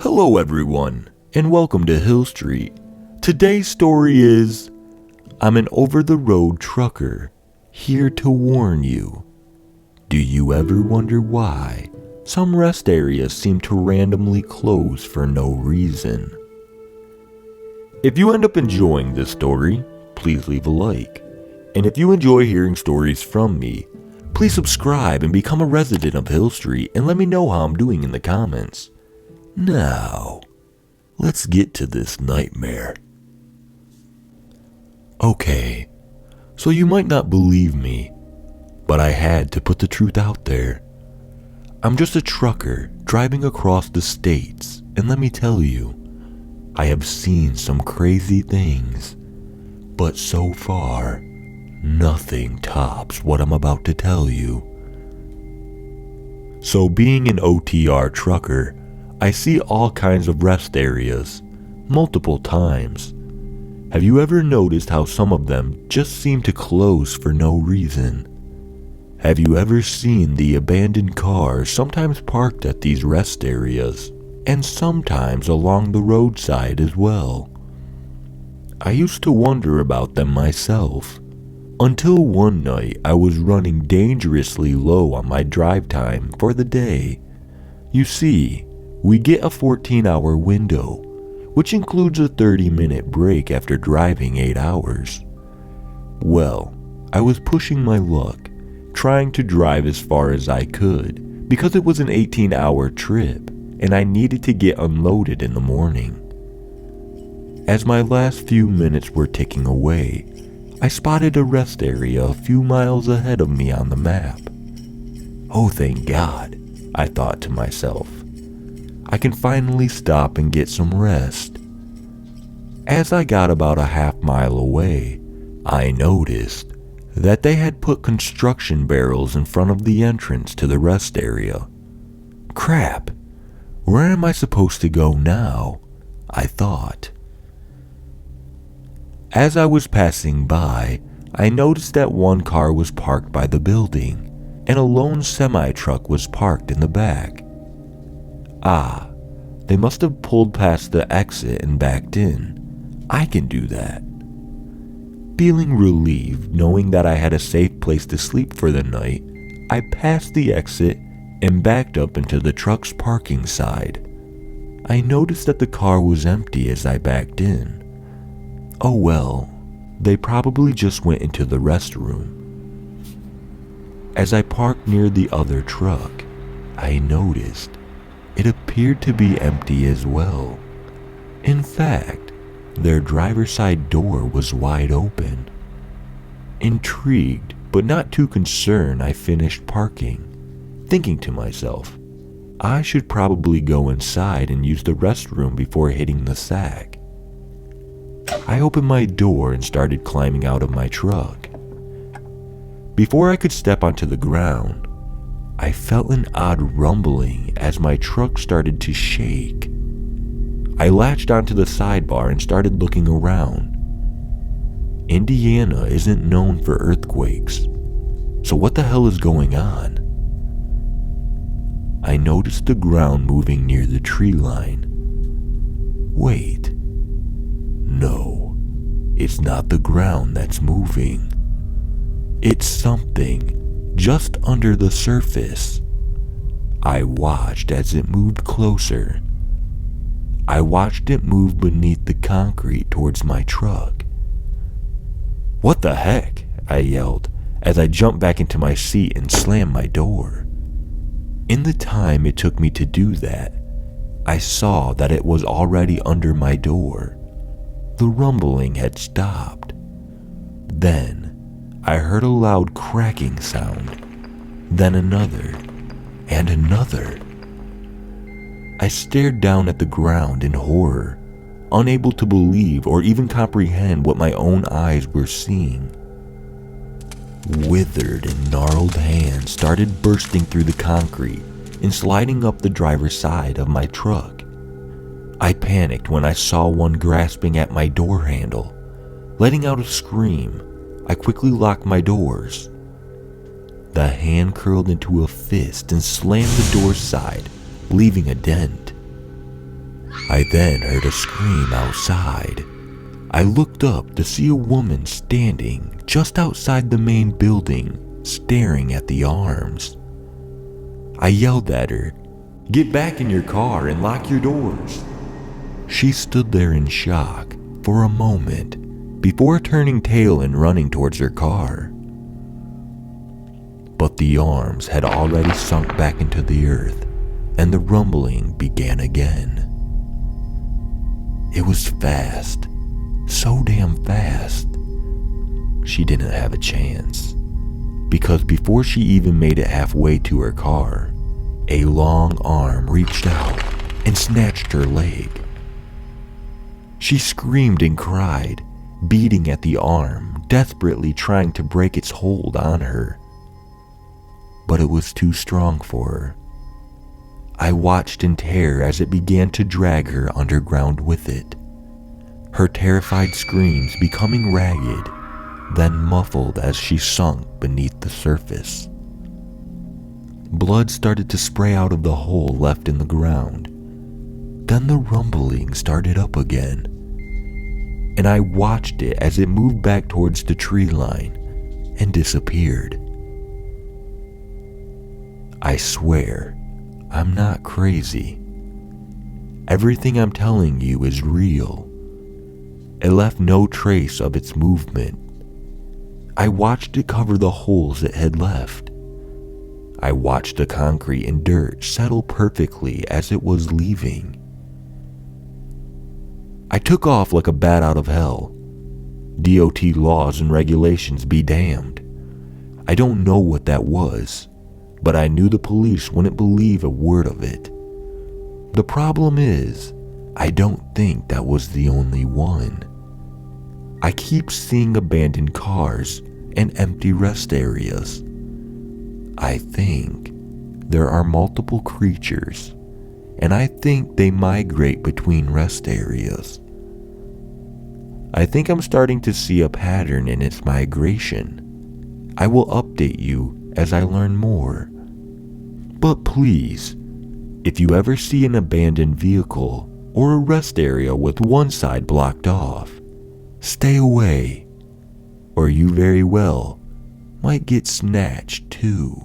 Hello everyone, and welcome to Hill Street. Today's story is, I'm an over-the-road trucker, here to warn you. Do you ever wonder why some rest areas seem to randomly close for no reason? If you end up enjoying this story, please leave a like. And if you enjoy hearing stories from me, please subscribe and become a resident of Hill Street and let me know how I'm doing in the comments. Now, let's get to this nightmare. Okay, so you might not believe me, but I had to put the truth out there. I'm just a trucker driving across the states, and let me tell you, I have seen some crazy things, but so far, nothing tops what I'm about to tell you. So being an OTR trucker, I see all kinds of rest areas, multiple times. Have you ever noticed how some of them just seem to close for no reason? Have you ever seen the abandoned cars sometimes parked at these rest areas, and sometimes along the roadside as well? I used to wonder about them myself, until one night I was running dangerously low on my drive time for the day. You see, we get a 14-hour window, which includes a 30-minute break after driving 8 hours. Well, I was pushing my luck, trying to drive as far as I could, because it was an 18-hour trip, and I needed to get unloaded in the morning. As my last few minutes were ticking away, I spotted a rest area a few miles ahead of me on the map. Oh, thank God, I thought to myself. I can finally stop and get some rest. As I got about a half-mile away, I noticed that they had put construction barrels in front of the entrance to the rest area. Crap, where am I supposed to go now? I thought. As I was passing by, I noticed that one car was parked by the building, and a lone semi-truck was parked in the back. Ah, they must have pulled past the exit and backed in. I can do that. Feeling relieved knowing that I had a safe place to sleep for the night, I passed the exit and backed up into the truck's parking side. I noticed that the car was empty as I backed in. Oh well, they probably just went into the restroom. As I parked near the other truck, I noticed it appeared to be empty as well. In fact, their driver's side door was wide open. Intrigued, but not too concerned, I finished parking, thinking to myself, I should probably go inside and use the restroom before hitting the sack. I opened my door and started climbing out of my truck. Before I could step onto the ground, I felt an odd rumbling as my truck started to shake. I latched onto the sidebar and started looking around. Indiana isn't known for earthquakes, so what the hell is going on? I noticed the ground moving near the tree line. Wait. No, it's not the ground that's moving. It's something just under the surface. I watched as it moved closer. I watched it move beneath the concrete towards my truck. What the heck? I yelled as I jumped back into my seat and slammed my door. In the time it took me to do that, I saw that it was already under my door. The rumbling had stopped. Then, I heard a loud cracking sound, then another, and another. I stared down at the ground in horror, unable to believe or even comprehend what my own eyes were seeing. Withered and gnarled hands started bursting through the concrete and sliding up the driver's side of my truck. I panicked when I saw one grasping at my door handle. Letting out a scream, I quickly locked my doors. The hand curled into a fist and slammed the door's side, leaving a dent. I then heard a scream outside. I looked up to see a woman standing just outside the main building, staring at the arms. I yelled at her, "Get back in your car and lock your doors." She stood there in shock for a moment before turning tail and running towards her car. But the arms had already sunk back into the earth, and the rumbling began again. It was fast, so damn fast. She didn't have a chance, because before she even made it halfway to her car, a long arm reached out and snatched her leg. She screamed and cried, beating at the arm, desperately trying to break its hold on her. But it was too strong for her. I watched in terror as it began to drag her underground with it, her terrified screams becoming ragged, then muffled as she sunk beneath the surface. Blood started to spray out of the hole left in the ground. Then the rumbling started up again, and I watched it as it moved back towards the tree line and disappeared. I swear, I'm not crazy. Everything I'm telling you is real. It left no trace of its movement. I watched it cover the holes it had left. I watched the concrete and dirt settle perfectly as it was leaving. I took off like a bat out of hell. DOT laws and regulations be damned. I don't know what that was, but I knew the police wouldn't believe a word of it. The problem is, I don't think that was the only one. I keep seeing abandoned cars and empty rest areas. I think there are multiple creatures, and I think they migrate between rest areas. I think I'm starting to see a pattern in its migration. I will update you as I learn more. But please, if you ever see an abandoned vehicle or a rest area with one side blocked off, stay away, or you very well might get snatched too.